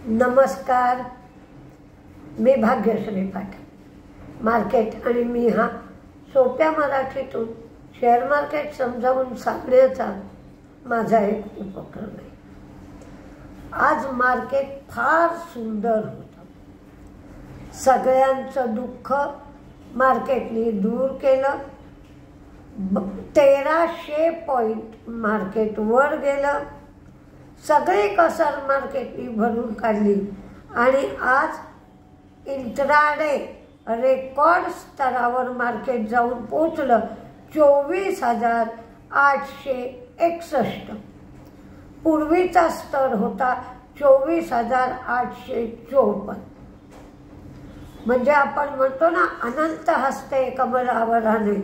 नमस्कार, मी भाग्यश्री पाटील। मार्केट आणि मी हा सोप्या मराठीतून शेअर मार्केट समजावून सांगण्याचा माझा एक उपक्रम आहे। आज मार्केट फार सुंदर होतं। सगळ्यांचं दुःख मार्केटने दूर केलं। 1300 पॉइंट मार्केट वर गेलं। सगळी कसर मार्केटने भरून काढली आणि आज इंट्राडे रेकॉर्ड स्तरावर मार्केट जाऊन पोहोचलं 24,861। पूर्वीचा स्तर होता 24,854। म्हणजे आपण म्हणतो ना, अनंत हस्ते कमलावराने,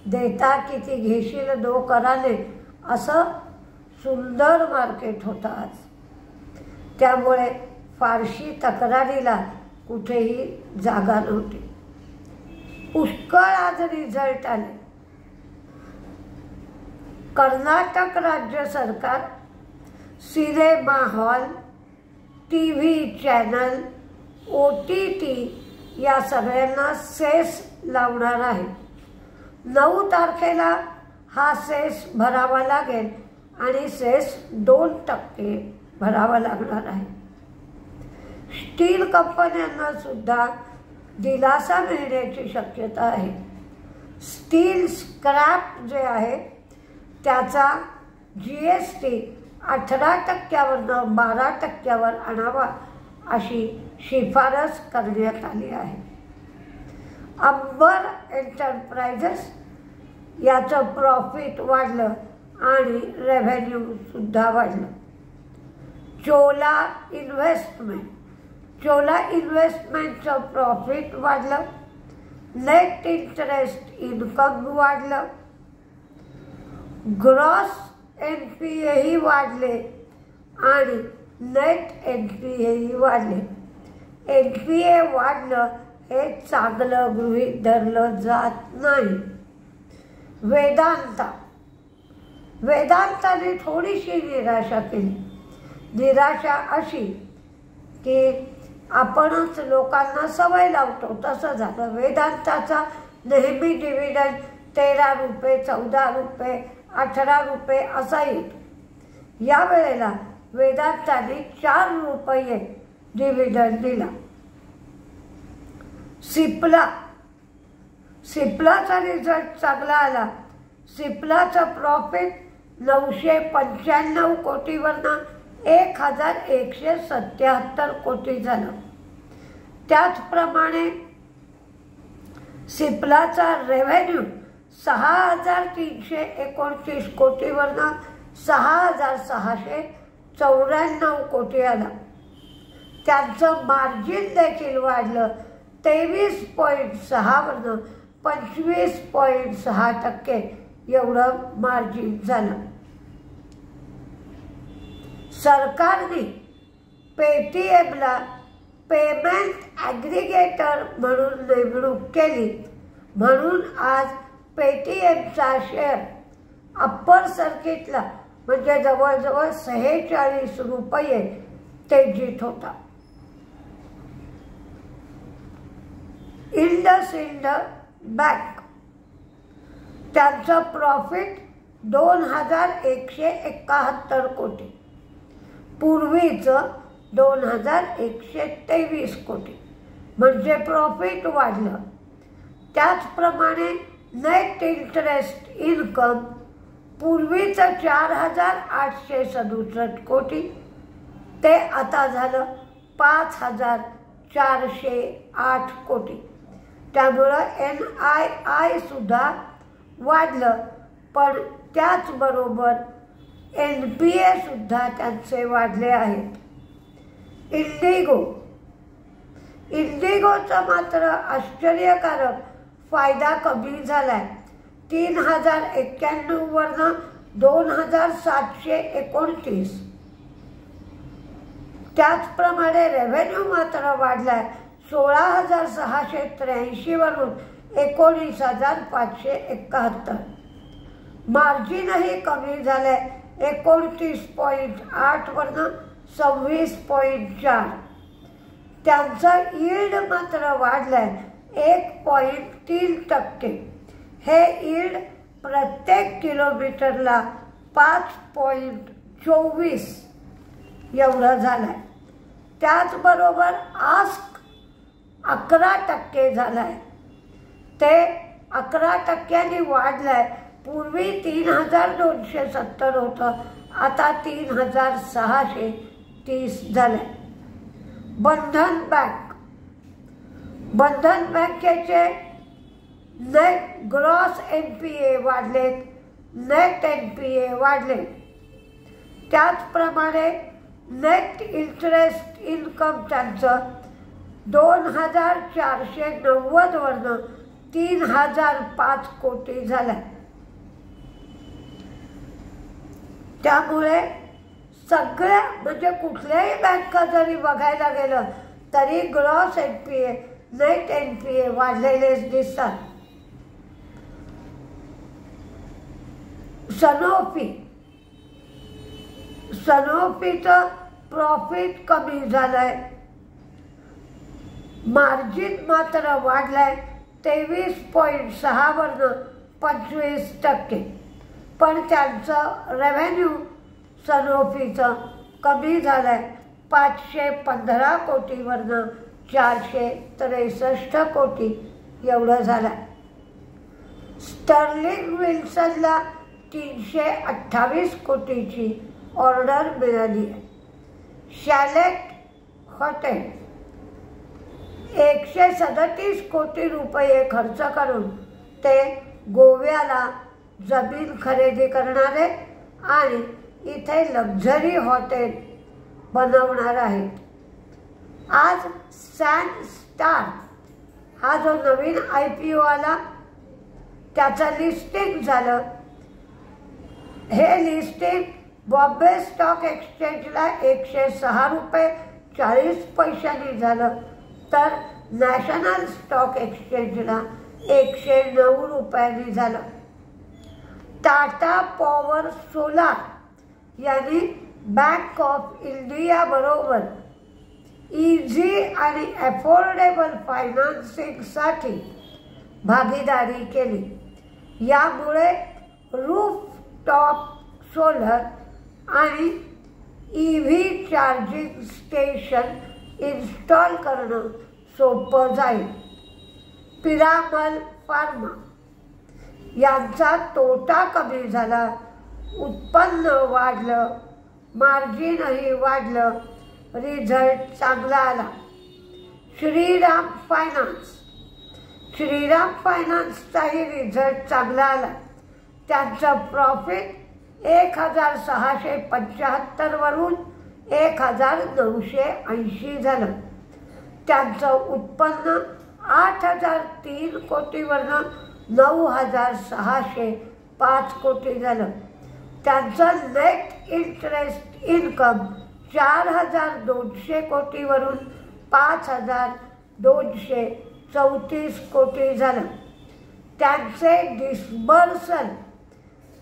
देता किती घेशील दो कराने, असं सुंदर मार्केट होतं आज। त्यामुळे फारशी तक्रारीला कुठेही जागा नव्हती। पुष्कळ आज रिझल्ट आले। कर्नाटक राज्य सरकार cinema hall, TV channel, OTT या सगळ्यांना सेस लावणार आहे। 9 तारखेला हा सेस भरावा लागेल आणि सेस 2% भरावा लागणार आहे। स्टील कंपन्यांना सुद्धा दिलासा मिळण्याची शक्यता आहे। स्टील स्क्रॅप जे आहे त्याचा GST 18%वरून 12%वर आणावा अशी शिफारस करण्यात आली आहे। अंबर एंटरप्राइजेस याचं प्रॉफिट वाढलं आणि रेव्हेन्यू सुद्धा वाढलं। चोला इन्व्हेस्टमेंटचं प्रॉफिट वाढलं। नेट इंटरेस्ट इन्कम वाढलं। ग्रॉस NPA ही वाढले आणि नेट NPA ही वाढले। NPA वाढलं हे चांगलं गृहीत धरलं जात नाही। वेदांताने थोडीशी निराशा केली। निराशा अशी की आपणच लोकांना सवय लावतो तसं झालं। वेदांताचा नेहमी डिव्हिडंड 13 रुपये, 14 रुपये, 18 रुपये असा येतो। यावेळेला वेदांताने 4 रुपये डिव्हिडंड दिला। सिप्लाचा रिझल्ट चांगला आला। सिप्लाचं प्रॉफिट 995 कोटीवरनं 1,177 कोटी झालं। त्याचप्रमाणे सिप्लाचा रेव्हेन्यू 6,329 कोटीवरनं 6,694 कोटी आला। त्यांचं मार्जिन देखील वाढलं। 23.6 वरून 25.6% एवढं मार्जिन झालं। सरकारने पेटीएमला पेमेंट ॲग्रिगेटर म्हणून नेमणूक केली, म्हणून आज पेटीएमचा शेअर अप्पर सर्किटला म्हणजे जवळजवळ 46 रुपये तेजीत होता। इंडसइंड बँक त्यांचं प्रॉफिट 2,171 कोटी, पूर्वीचं 2,123 कोटी, म्हणजे प्रॉफिट वाढलं। त्याचप्रमाणे नेट इंटरेस्ट इन्कम पूर्वीचं 4,867 कोटी ते आता झालं 5,408 कोटी। त्यामुळं NII सुद्धा वाढलं, पण त्याचबरोबर NPA सुद्धा त्यांचे वाढले आहेत। इंडिगोचा मात्र आश्चर्यकारक फायदा कमी झालाय। 3,091 वरून 2,729। त्याचप्रमाणे रेव्हेन्यू मात्र वाढलाय। 16,683 वरून 19,571। मार्जिनही कमी झालंय। 29.8 वरून 26.4. त्यांचा यील्ड मात्र वाढलाय 1.3%. हे यील्ड प्रत्येक किलोमीटरला 5.24 एवढं झालंय. त्याचबरोबर आस्क 11% झालाय. ते 11% वाढलंय. पूर्वी 3270 होतं, आता 3630 झालंय. बंधन बँकेचे नेट ग्रॉस NPA वाढलेत, नेट NPA वाढले. त्याचप्रमाणे नेट इंटरेस्ट इन्कम त्यांचं 2490 वरनं 3005 कोटी झालं. त्यामुळे सगळ्या म्हणजे कुठल्याही बँका जरी बघायला गेलं तरी ग्रॉस NPA नेट NPA वाढलेलेच दिसतात. सनोफीचं प्रॉफिट कमी झालंय. मार्जिन मात्र वाढलाय 23.6 वरनं 25%. पण त्यांचं रेव्हेन्यू सनोफीचं कमी झालंय 515 कोटीवरनं 463 कोटी एवढं झालंय. स्टर्लिंग विल्सनला 328 कोटीची ऑर्डर मिळाली आहे. शॅलेट हॉटेल 137 कोटी रुपये खर्च करून ते गोव्याला जमीन खरेदी करणार आहेत आणि इथे लक्झरी हॉटेल बनवणार आहेत. आज सॅनस्टार हा जो नवीन IPO आला त्याचं लिस्टिंग झालं. हे लिस्टिंग बॉम्बे स्टॉक एक्सचेंजला 106 रुपये 40 पैशांनी झालं, तर नॅशनल स्टॉक एक्सचेंजला 109 रुपयांनी झालं. टाटा पॉवर सोलार यांनी बँक ऑफ इंडिया बरोबर इझी आणि अफोर्डेबल फायनान्सिंगसाठी भागीदारी केली. यामुळे रूफटॉप सोलर आणि EV चार्जिंग स्टेशन इन्स्टॉल करणं सोपं जाईल. पिरामल फार्मा यांचा तोटा कमी झाला, उत्पन्न वाढलं, मार्जिनही वाढलं, रिझल्ट चांगला आला. श्रीराम फायनान्सचाही रिझल्ट चांगला आला. त्यांचं प्रॉफिट 1675 वरून 1980 झालं. त्यांचं उत्पन्न 8003 कोटीवरनं 9605 कोटी झालं. त्यांचं नेट इंटरेस्ट इन्कम 4200 कोटीवरून 5234 कोटी झालं. त्यांचे डिस्बर्सल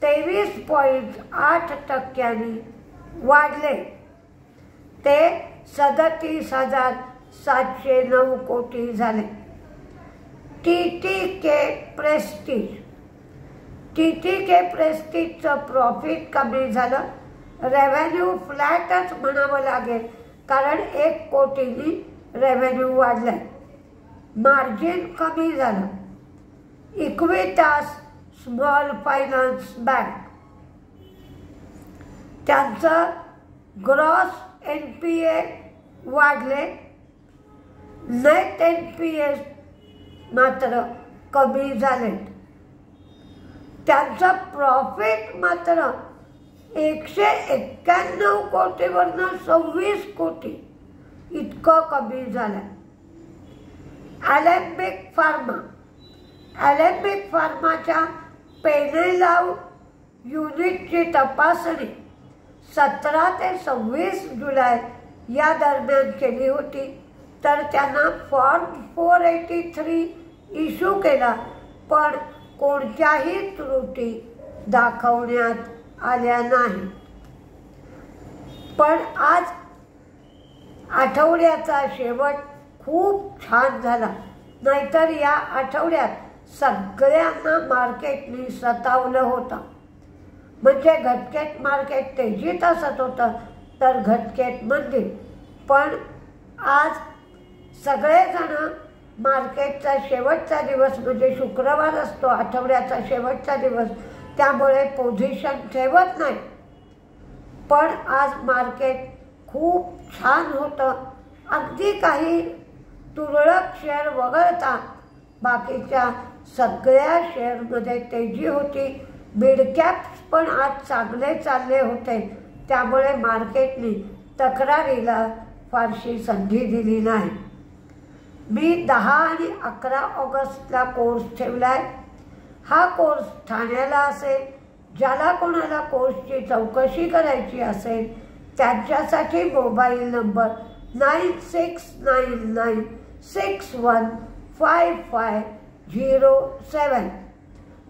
23.8% वाढले, ते 37,709 कोटी झाले. TTK प्रेस्टीजचं प्रॉफिट कमी झालं. रेव्हेन्यू फ्लॅटच म्हणावं लागेल, कारण 1 कोटीनी रेव्हेन्यू वाढलाय. मार्जिन कमी झालं. इक्विटास स्मॉल फायनान्स बँक त्यांचं ग्रॉस NPA वाढले, नेट NPA मात्र कमी झाले. त्यांचं प्रॉफिट मात्र 191 कोटीवरनं 26 कोटी इतकं कमी झालं. ॲलेम्बिक फार्माच्या पेनेलाव युनिटची तपासणी 17 ते 26 जुलै या दरम्यान केली होती, तर त्यांना फॉर्म 483 इश्यू केला, पण कोणत्याही त्रुटी दाखवण्यात आल्या नाही. पण आज आठवड्याचा शेवट खूप छान झाला, नाहीतर या आठवड्यात सगळ्यांना मार्केटने सतावलं होतं. म्हणजे घटकेत मार्केट तेजीत असत होतं तर घटकेत मंदीत. पण आज सगळेजण मार्केटचा शेवटचा दिवस म्हणजे शुक्रवार असतो आठवड्याचा शेवटचा दिवस, त्यामुळे पोझिशन ठेवत नाही. पण आज मार्केट खूप छान होतं. अगदी काही तुरळक शेअर वगळता बाकीच्या सगळ्या शेअरमध्ये तेजी होती. मिड कॅप्स पण आज चांगले चालले होते, त्यामुळे मार्केटने तक्रारीला फारशी संधी दिली नाही. मी 10 आणि 11 ऑगस्टला कोर्स ठेवला आहे. हा कोर्स ठाण्याला असेल. ज्याला कोणाला कोर्सची चौकशी करायची असेल त्यांच्यासाठी मोबाईल नंबर 9699615507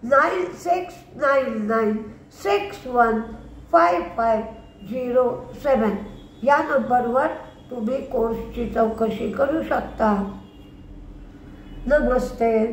9699615507 या नंबरवर तुम्ही कोर्सची चौकशी करू शकता. नमस्ते.